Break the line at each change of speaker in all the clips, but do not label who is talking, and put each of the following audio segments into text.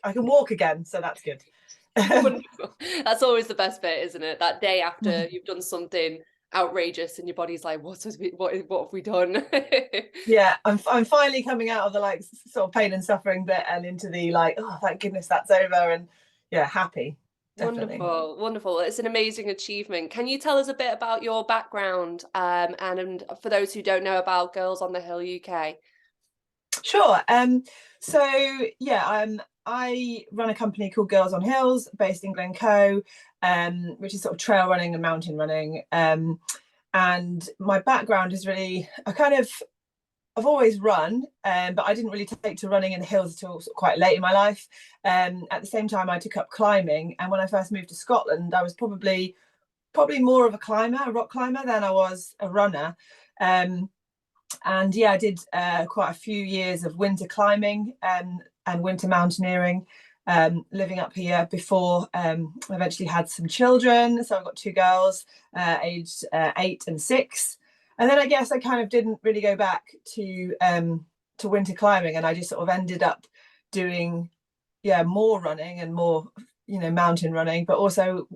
I can walk again, so that's good.
Wonderful. That's always the best bit, isn't it? That day after you've done something outrageous and your body's like, what have we done?
Yeah, I'm finally coming out of the like sort of pain and suffering bit and into the like, oh, thank goodness that's over, and yeah, happy, definitely.
Wonderful, wonderful. It's an amazing achievement. Can you tell us a bit about your background, and for those who don't know about Girls on the Hill UK?
Sure. So yeah, I run a company called Girls on Hills, based in Glencoe, which is sort of trail running and mountain running. And my background is really, I've always run, but I didn't really take to running in the hills until sort of quite late in my life. At the same time, I took up climbing, and when I first moved to Scotland, I was probably more of a climber, a rock climber, than I was a runner. And yeah, I did quite a few years of winter climbing and winter mountaineering, living up here before I eventually had some children. So I've got two girls, aged 8 and 6. And then I guess I kind of didn't really go back to winter climbing, and I just sort of ended up doing more running and more mountain running, but also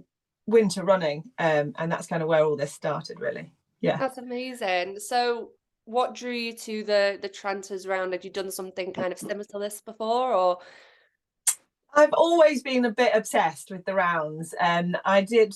winter running, and that's kind of where all this started, really. Yeah.
That's amazing. So what drew you to the Tranters round? Had you done something kind of similar to this before, or?
I've always been a bit obsessed with the rounds, and I did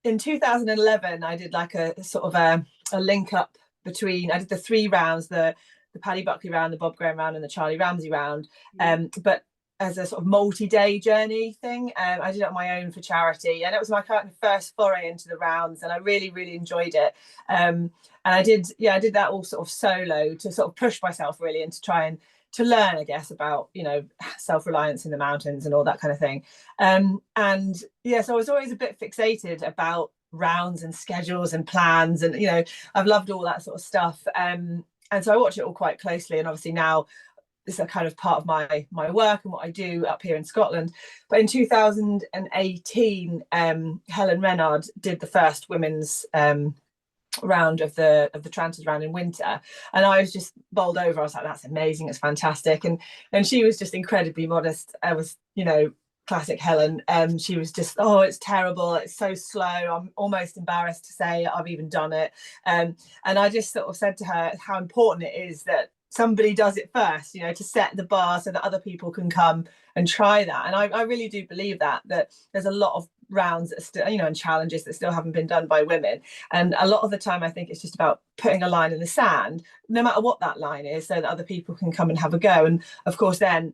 in 2011. I did like a sort of a link up between. I did the 3 rounds: the Paddy Buckley round, the Bob Graham round, and the Charlie Ramsey round. But as a sort of multi-day journey thing, I did it on my own for charity, and it was my kind of first foray into the rounds, and I really, really enjoyed it. And I did that all sort of solo to sort of push myself really, and to try and to learn, I guess, about self-reliance in the mountains and all that kind of thing. And yeah, so I was always a bit fixated about rounds and schedules and plans, and I've loved all that sort of stuff. And so I watch it all quite closely, and obviously now this is a kind of part of my work and what I do up here in Scotland. But in 2018, Helen Renard did the first women's round of the Tranters round in winter, and I was just bowled over. I was like, that's amazing, it's fantastic. And she was just incredibly modest. I was, classic Helen. She was just, oh, it's terrible, it's so slow, I'm almost embarrassed to say I've even done it. And I just sort of said to her how important it is that somebody does it first, to set the bar so that other people can come and try that. And I really do believe that there's a lot of rounds that are still, and challenges that still haven't been done by women. And a lot of the time, I think it's just about putting a line in the sand, no matter what that line is, so that other people can come and have a go. And of course, then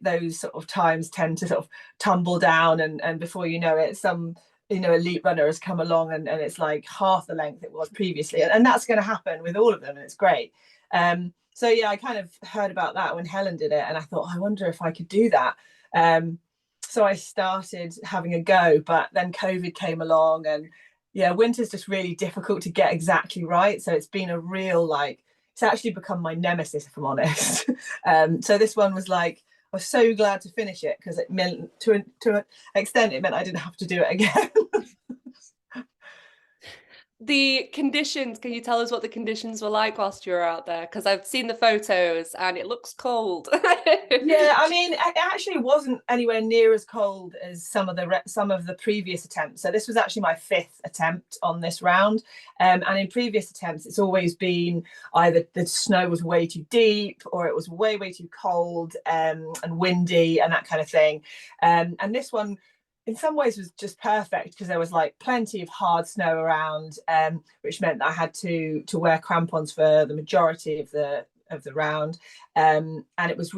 those sort of times tend to sort of tumble down, and before you know it, some elite runner has come along, and it's like half the length it was previously. And that's going to happen with all of them, and it's great. So yeah, I kind of heard about that when Helen did it, and I thought, I wonder if I could do that. So I started having a go, but then COVID came along, and yeah, winter's just really difficult to get exactly right. So it's been a real, it's actually become my nemesis, if I'm honest. So this one was like, I was so glad to finish it, because it meant, to an extent, it meant I didn't have to do it again.
The conditions, can you tell us what the conditions were like whilst you were out there? Because I've seen the photos and it looks cold.
Yeah, I mean, it actually wasn't anywhere near as cold as some of the previous attempts. So this was actually my 5th attempt on this round. And in previous attempts, it's always been either the snow was way too deep, or it was way, way too cold, and windy and that kind of thing. And this one, in some ways, was just perfect, because there was like plenty of hard snow around, which meant that I had to wear crampons for the majority of the round. And it was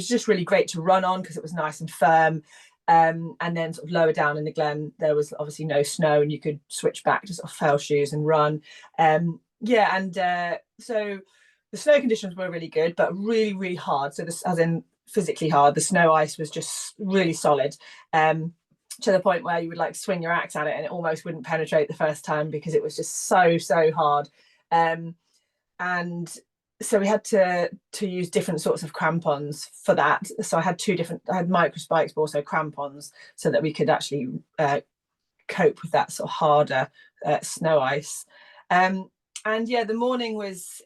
just really great to run on, because it was nice and firm. And then sort of lower down in the glen, there was obviously no snow, and you could switch back to sort of fell shoes and run. So the snow conditions were really good, but really, really hard. So this, as in physically hard, the snow ice was just really solid, to the point where you would like swing your axe at it and it almost wouldn't penetrate the first time, because it was just so hard. And so we had to use different sorts of crampons for that. So I had I had micro spikes, but also crampons, so that we could actually cope with that sort of harder snow ice. and yeah, the morning was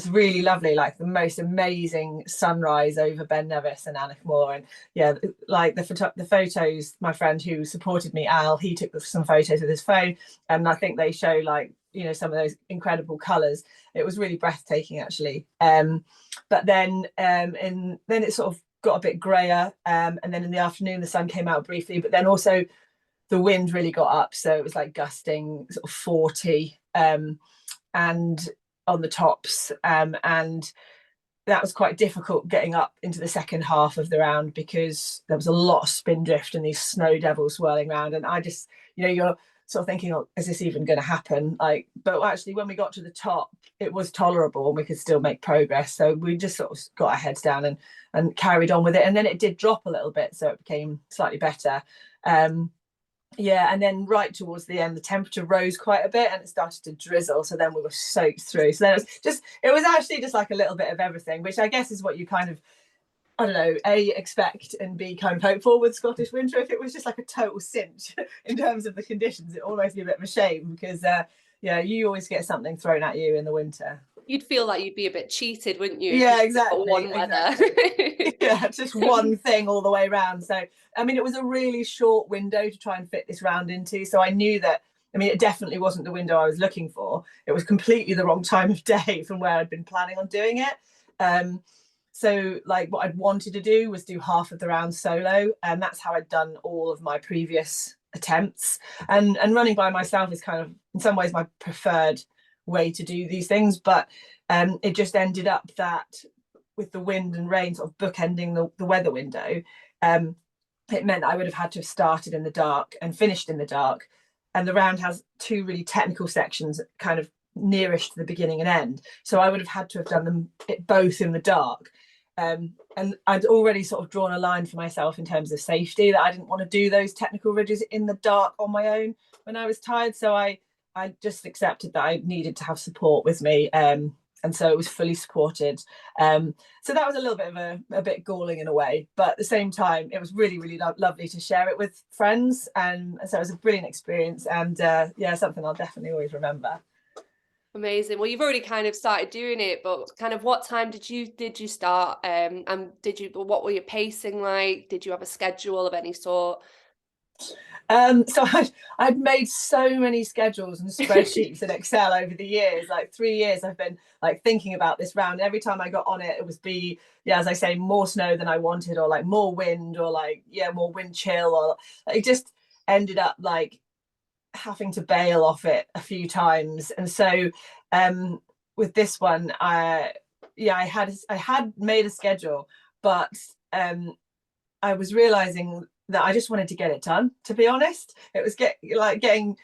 really lovely, like the most amazing sunrise over Ben Nevis and Aonachs. And yeah, like the photos, my friend who supported me, Al, he took some photos with his phone, and I think they show, like, you know, some of those incredible colours. It was really breathtaking, actually. But then then it sort of got a bit grayer, and then in the afternoon the sun came out briefly, but then also the wind really got up, so it was like gusting sort of 40, and on the tops, and that was quite difficult getting up into the second half of the round, because there was a lot of spin drift and these snow devils swirling around, and I just, you know, you're sort of thinking, oh, is this even going to happen? Like, but actually when we got to the top, it was tolerable and we could still make progress, so we just sort of got our heads down and carried on with it. And then it did drop a little bit, so it became slightly better. Yeah, and then right towards the end the temperature rose quite a bit and it started to drizzle, so then we were soaked through. So then it was actually just like a little bit of everything, which I guess is what you kind of, I don't know, A, expect, and B, kind of hope for with Scottish winter. If it was just like a total cinch in terms of the conditions, it almost be a bit of a shame, because yeah, you always get something thrown at you in the winter.
You'd feel like you'd be a bit cheated, wouldn't you?
Yeah, exactly.
One weather.
Yeah, just one thing all the way around. So, I mean, it was a really short window to try and fit this round into. So I knew that, I mean, it definitely wasn't the window I was looking for. It was completely the wrong time of day from where I'd been planning on doing it. So like what I'd wanted to do was do half of the round solo, and that's how I'd done all of my previous attempts. And running by myself is kind of, in some ways, my preferred way to do these things. But it just ended up that with the wind and rain sort of bookending the weather window, it meant I would have had to have started in the dark and finished in the dark. And the round has two really technical sections kind of nearish to the beginning and end. So I would have had to have done them both in the dark. And I'd already sort of drawn a line for myself in terms of safety, that I didn't want to do those technical ridges in the dark on my own when I was tired. So I just accepted that I needed to have support with me. And so it was fully supported. So that was a little bit of a bit galling in a way, but at the same time, it was really, really lovely to share it with friends. And so it was a brilliant experience, and yeah, something I'll definitely always remember.
Amazing. Well, you've already kind of started doing it, but kind of what time did you start? And what were your pacing like? Did you have a schedule of any sort?
So I'd made so many schedules and spreadsheets in Excel over the years. Like 3 years I've been like thinking about this round. Every time I got on it, it was yeah, as I say, more snow than I wanted, or like more wind, or like, yeah, more wind chill, or it just ended up like having to bail off it a few times. And so with this one, I had made a schedule, but I was realizing that I just wanted to get it done, to be honest. It was getting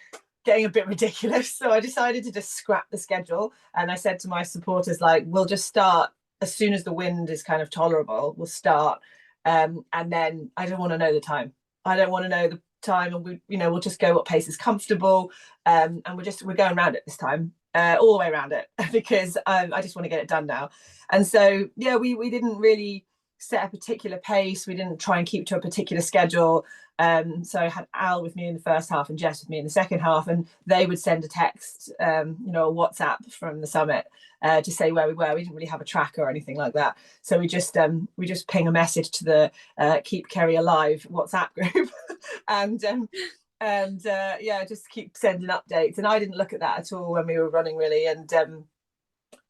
a bit ridiculous. So I decided to just scrap the schedule. And I said to my supporters, like, we'll just start as soon as the wind is kind of tolerable, we'll start. And then I don't want to know the time. I don't want to know the time. And we'll just go what pace is comfortable. And we're going around it this time, all the way around it, because I just want to get it done now. And so, yeah, we didn't really set a particular pace. We didn't try and keep to a particular schedule. So I had Al with me in the first half and Jess with me in the second half, and they would send a text, a WhatsApp from the summit to say where we were. We didn't really have a tracker or anything like that. So we just ping a message to the Keep Keri Alive WhatsApp group and yeah, just keep sending updates. And I didn't look at that at all when we were running, really. And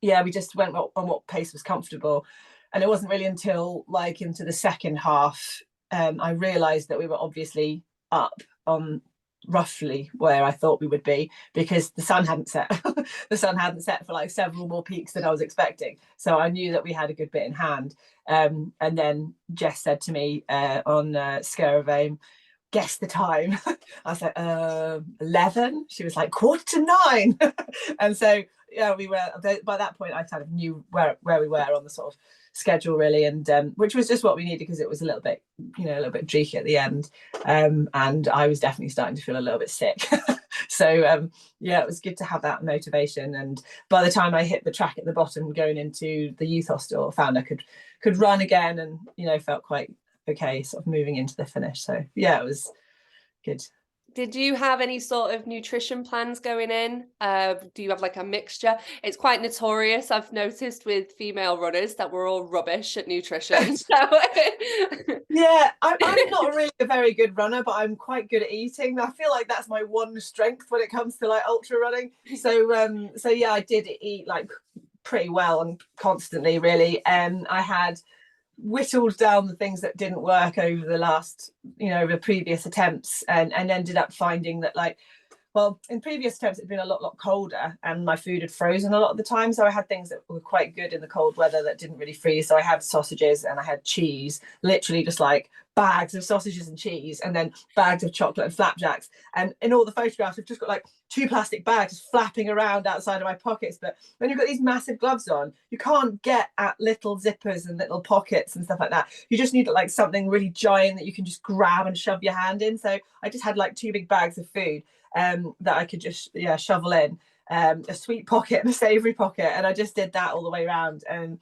yeah, we just went on what pace was comfortable. And it wasn't really until like into the second half I realised that we were obviously up on roughly where I thought we would be, because the sun hadn't set. The sun hadn't set for like several more peaks than I was expecting. So I knew that we had a good bit in hand. And then Jess said to me on Scare of Aim, guess the time. I was like, 11. She was like, 8:45. And so, yeah, we were, by that point I kind of knew where we were on the sort of schedule, really, and which was just what we needed, because it was a little bit dreaky at the end, and I was definitely starting to feel a little bit sick. So yeah, it was good to have that motivation. And by the time I hit the track at the bottom going into the youth hostel, I found I could run again, and felt quite okay sort of moving into the finish. So yeah, it was good.
Did you have any sort of nutrition plans going in? Do you have like a mixture? It's quite notorious, I've noticed, with female runners that we're all rubbish at nutrition. So
Yeah, I'm not really a very good runner, but I'm quite good at eating. I feel like that's my one strength when it comes to like ultra running. So yeah, I did eat like pretty well and constantly, really. I had whittled down the things that didn't work over the last, the previous attempts, and ended up finding that, like, well, in previous attempts it'd been a lot colder and my food had frozen a lot of the time, so I had things that were quite good in the cold weather that didn't really freeze. So I had sausages and I had cheese, literally just like bags of sausages and cheese, and then bags of chocolate and flapjacks. And in all the photographs I've just got like 2 plastic bags flapping around outside of my pockets. But when you've got these massive gloves on, you can't get at little zippers and little pockets and stuff like that. You just need like something really giant that you can just grab and shove your hand in. So I just had like 2 big bags of food that I could just shovel in, a sweet pocket and a savoury pocket, and I just did that all the way around. And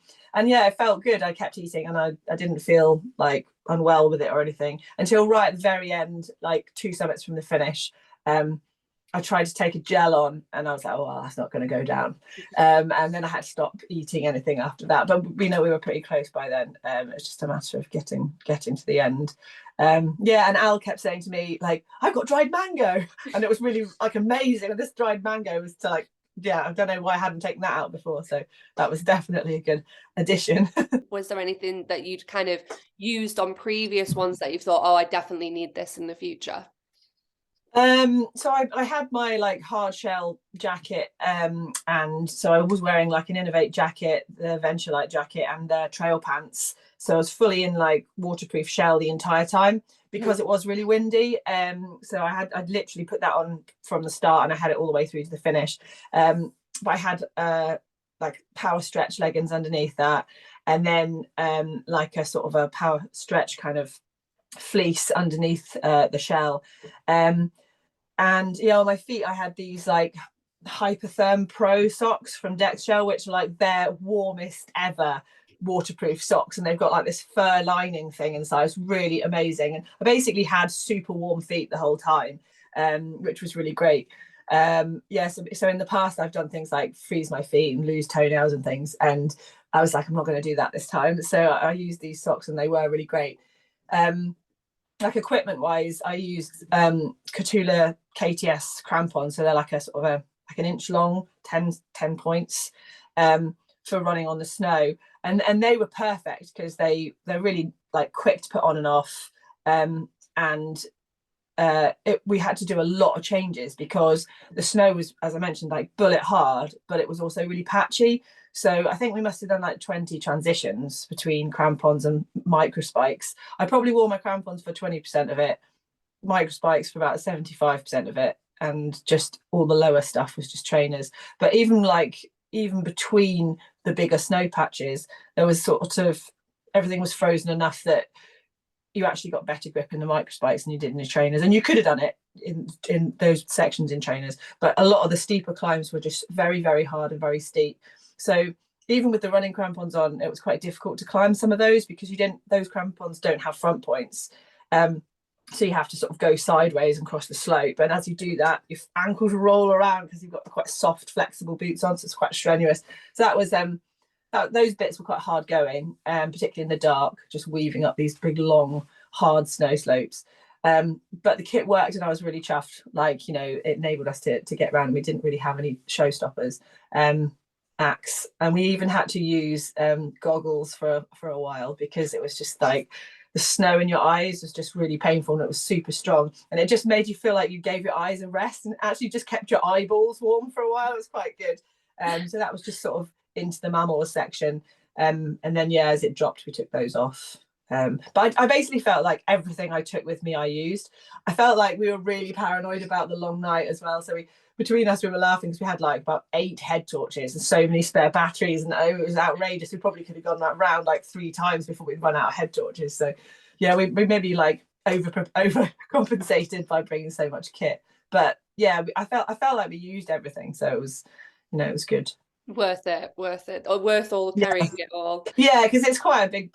yeah, it felt good. I kept eating, and I didn't feel like unwell with it or anything until right at the very end, like 2 summits from the finish. I tried to take a gel on, and I was like, oh, well, that's not going to go down. And then I had to stop eating anything after that. But we were pretty close by then. It was just a matter of getting to the end. Yeah, and Al kept saying to me, like, I've got dried mango. And it was really like amazing. And this dried mango was to like, yeah, I don't know why I hadn't taken that out before. So that was definitely a good addition.
Was there anything that you'd kind of used on previous ones that you thought, oh, I definitely need this in the future?
So I had my like hard shell jacket, and so I was wearing like an Innovate jacket, the Venture Light jacket, and trail pants. So I was fully in like waterproof shell the entire time because it was really windy. So I'd literally put that on from the start, and I had it all the way through to the finish. But I had like power stretch leggings underneath that, and then like a sort of a power stretch kind of fleece underneath the shell. And yeah, on my feet I had these like Hypertherm Pro socks from Dexshell, which are like their warmest ever waterproof socks, and they've got like this fur lining thing inside. It's really amazing, and I basically had super warm feet the whole time, which was really great. Yeah, so in the past I've done things like freeze my feet and lose toenails and things, and I was like, I'm not going to do that this time. So I used these socks, and they were really great. Like equipment wise, I used Catula KTS crampons, so they're like a sort of like an inch long, 10 points, for running on the snow, and they were perfect because they're really like quick to put on and off. And we had to do a lot of changes because the snow was, as I mentioned, like bullet hard, but it was also really patchy. So I think we must have done like 20 transitions between crampons and microspikes. I probably wore my crampons for 20% of it, microspikes for about 75% of it, and just all the lower stuff was just trainers. But even between the bigger snow patches, there was sort of, everything was frozen enough that you actually got better grip in the microspikes than you did in the trainers. And you could have done it in those sections in trainers, but a lot of the steeper climbs were just very, very hard and very steep. So even with the running crampons on, it was quite difficult to climb some of those because those crampons don't have front points. So you have to sort of go sideways and cross the slope. And as you do that, your ankles roll around because you've got quite soft, flexible boots on. So it's quite strenuous. So that was, those bits were quite hard going, particularly in the dark, just weaving up these big, long, hard snow slopes. But the kit worked, and I was really chuffed. Like, it enabled us to get around. We didn't really have any showstoppers. Axe, and we even had to use goggles for a while because it was just like the snow in your eyes was just really painful, and it was super strong, and it just made you feel like you gave your eyes a rest and actually just kept your eyeballs warm for a while. It was quite good. So that was just sort of into the Mamores section, and then yeah, as it dropped we took those off. But I basically felt like everything I took with me I used. I felt like we were really paranoid about the long night as well, so between us we were laughing because we had like about 8 head torches and so many spare batteries, and it was outrageous. We probably could have gone that round like 3 times before we'd run out of head torches. So yeah, we maybe like over compensated by bringing so much kit, but yeah, I felt like we used everything, so it was good.
Worth it, or worth all carrying it all.
Yeah, because it's quite a big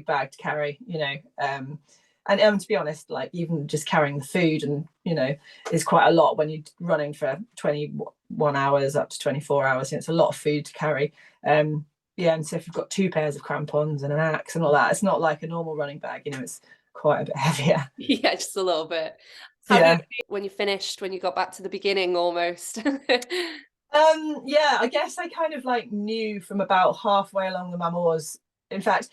bag to carry, And to be honest, like even just carrying the food and, you know, is quite a lot when you're running for 21 hours up to 24 hours. You know, it's a lot of food to carry. Yeah, and so if you've got 2 pairs of crampons and an axe and all that, it's not like a normal running bag, you know, it's quite a bit heavier.
Yeah, just a little bit. How
Yeah.
do you when you finished, when you got back to the beginning almost?
Yeah, I guess I kind of like knew from about halfway along the Mamores. In fact,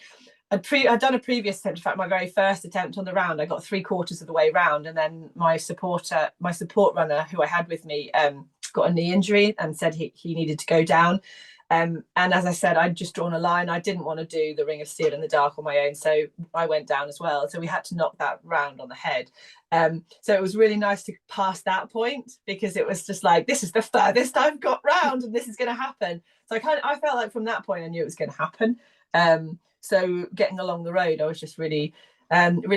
I'd done a previous attempt. In fact, my very first attempt on the round, I got 3/4 of the way round, and then my support runner, who I had with me, got a knee injury and said he needed to go down. And as I said, I'd just drawn a line. I didn't want to do the Ring of Steel in the dark on my own, so I went down as well. So we had to knock that round on the head. So it was really nice to pass that point, because it was just like, this is the furthest I've got round, and this is going to happen. So I felt like from that point I knew it was going to happen. So getting along the road, I was just really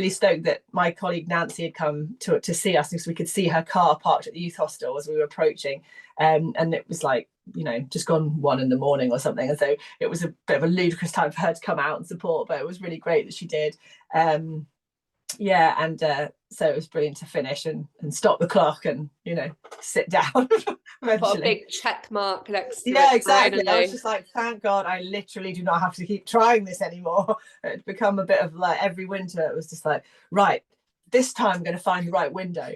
stoked that my colleague Nancy had come to see us, because we could see her car parked at the youth hostel as we were approaching. And it was like, you know, just gone 1 a.m. or something. And so it was a bit of a ludicrous time for her to come out and support, but it was really great that she did. Yeah, and so it was brilliant to finish and stop the clock and, you know, sit down eventually.
Put a big check mark next to
Yeah,
it.
exactly.
Finally.
I was just like, thank God I literally do not have to keep trying this anymore. It's become a bit of like every winter it was just like, right, this time I'm going to find the right window.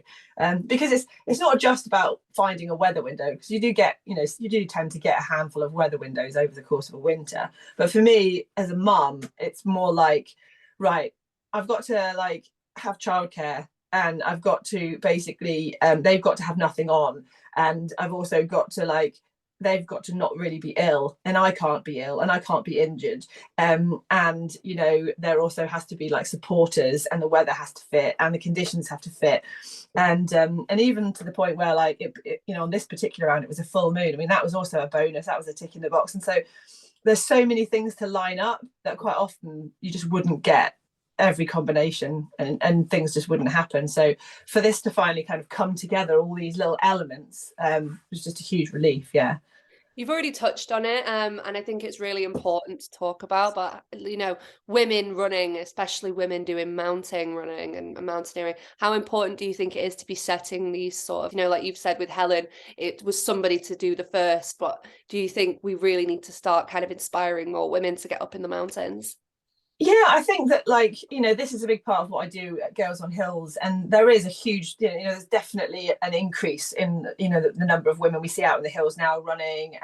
Because it's not just about finding a weather window, because you do get, you know, you do tend to get a handful of weather windows over the course of a winter. But for me as a mum, it's more like, right, I've got to like have childcare, and I've got to basically they've got to have nothing on, and I've also got to like, they've got to not really be ill, and I can't be ill, and I can't be injured. And you know, there also has to be like supporters, and the weather has to fit, and the conditions have to fit. And even to the point where like it, you know, on this particular round it was a full moon. I mean, that was also a bonus, that was a tick in the box. And so there's so many things to line up that quite often you just wouldn't get every combination, and things just wouldn't happen. So for this to finally kind of come together, all these little elements, was just a huge relief. Yeah.
You've already touched on it, and I think it's really important to talk about. But you know, women running, especially women doing mountain running and mountaineering, how important do you think it is to be setting these sort of, you know, like you've said with Helen, it was somebody to do the first, but do you think we really need to start kind of inspiring more women to get up in the mountains?
Yeah, I think that, like, you know, this is a big part of what I do at Girls on Hills, and there is a huge, you know, there's definitely an increase in, you know, the number of women we see out in the hills now running,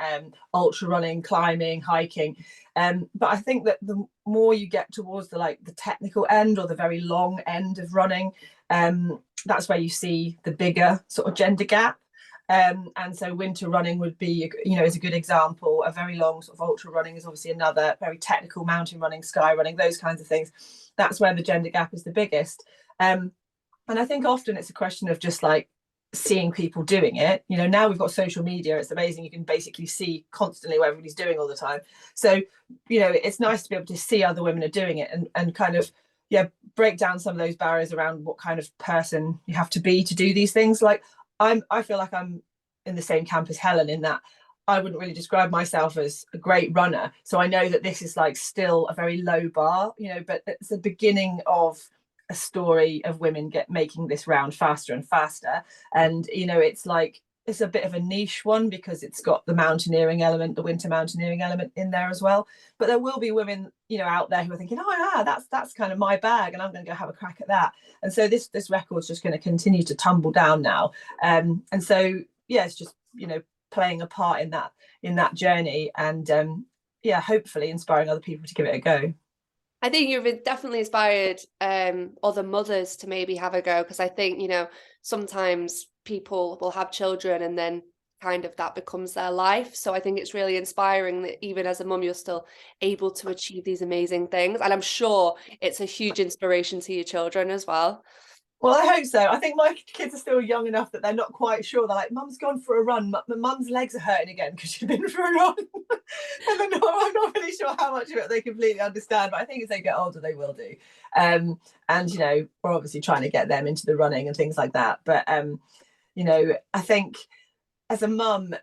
ultra running, climbing, hiking. But I think that the more you get towards the like the technical end or the very long end of running, that's where you see the bigger sort of gender gap. And so winter running would be, you know, is a good example. A very long sort of ultra running is obviously another. Very technical mountain running, sky running, those kinds of things. That's where the gender gap is the biggest. And I think often it's a question of just like seeing people doing it. You know, now we've got social media, it's amazing, you can basically see constantly what everybody's doing all the time. So, you know, it's nice to be able to see other women are doing it, and kind of, yeah, break down some of those barriers around what kind of person you have to be to do these things. Like I feel like I'm in the same camp as Helen, in that I wouldn't really describe myself as a great runner. So I know that this is like still a very low bar, you know, but it's the beginning of a story of women making this round faster and faster. And, you know, it's like, it's a bit of a niche one because it's got the mountaineering element, the winter mountaineering element in there as well. But there will be women, you know, out there who are thinking, oh yeah, that's kind of my bag, and I'm going to go have a crack at that. And so this record's just going to continue to tumble down now. And so yeah, it's just, you know, playing a part in that journey, and yeah, hopefully inspiring other people to give it a go.
I think you've definitely inspired other mothers to maybe have a go, because I think, you know, sometimes people will have children and then kind of that becomes their life. So I think it's really inspiring that even as a mum, you're still able to achieve these amazing things. And I'm sure it's a huge inspiration to your children as well.
Well, I hope so. I think my kids are still young enough that they're not quite sure. They're like, Mum's gone for a run. Mum's legs are hurting again because she's been for a run. And I'm not really sure how much of it they completely understand, but I think as they get older, they will do. And, you know, we're obviously trying to get them into the running and things like that. But, you know, I think as a mum,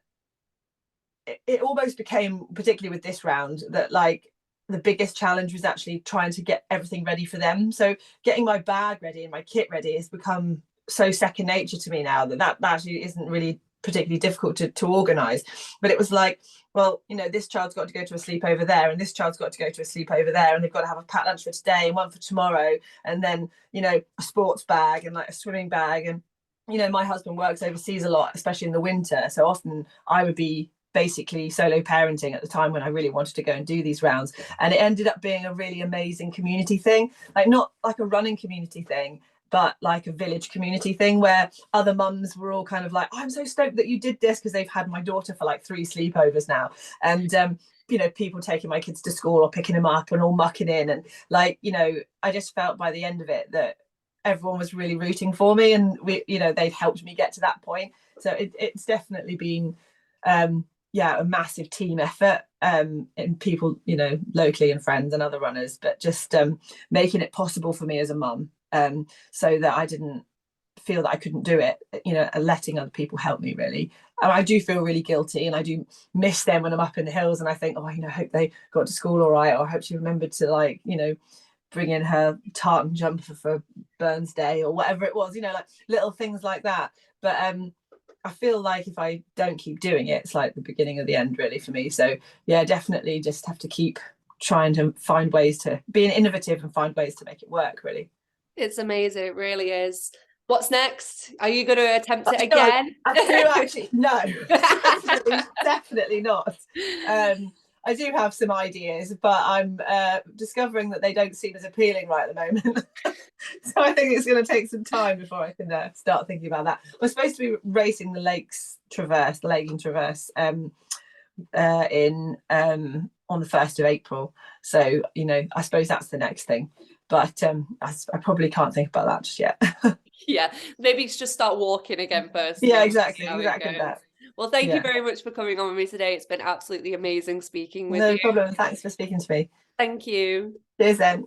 it almost became, particularly with this round, that like the biggest challenge was actually trying to get everything ready for them. So getting my bag ready and my kit ready has become so second nature to me now that actually isn't really particularly difficult to organize. But it was like, well, you know, this child's got to go to a sleepover there, and this child's got to go to a sleepover there, and they've got to have a packed lunch for today and one for tomorrow, and then, you know, a sports bag and like a swimming bag. And, you know, my husband works overseas a lot, especially in the winter, so often I would be basically solo parenting at the time when I really wanted to go and do these rounds. And it ended up being a really amazing community thing, like not like a running community thing, but like a village community thing where other mums were all kind of like, oh, I'm so stoked that you did this, because they've had my daughter for like 3 sleepovers now. And you know, people taking my kids to school or picking them up and all mucking in, and like, you know, I just felt by the end of it that everyone was really rooting for me, and we, you know, they'd helped me get to that point. So it's definitely been yeah, a massive team effort, and people, you know, locally and friends and other runners, but just making it possible for me as a mum, so that I didn't feel that I couldn't do it, you know, and letting other people help me really. And I do feel really guilty, and I do miss them when I'm up in the hills, and I think, oh, you know, I hope they got to school all right, or I hope she remembered to, like, you know, bring in her tartan jumper for Burns Day or whatever it was, you know, like little things like that. But I feel like if I don't keep doing it, it's like the beginning of the end really for me. So yeah, definitely just have to keep trying to find ways to being innovative and find ways to make it work really.
It's amazing, it really is. What's next? Are you going to attempt it again?
I do actually, no, definitely not. I do have some ideas, but I'm discovering that they don't seem as appealing right at the moment. So I think it's going to take some time before I can start thinking about that. We're supposed to be racing the Lakes Traverse, the Lakeland Traverse, in on the 1st of April. So, you know, I suppose that's the next thing. But I probably can't think about that just yet.
Yeah, maybe just start walking again first.
Yeah, exactly that.
Well, thank you very much for coming on with me today. It's been absolutely amazing speaking with you.
No problem. Thanks for speaking to me.
Thank you.
Cheers then.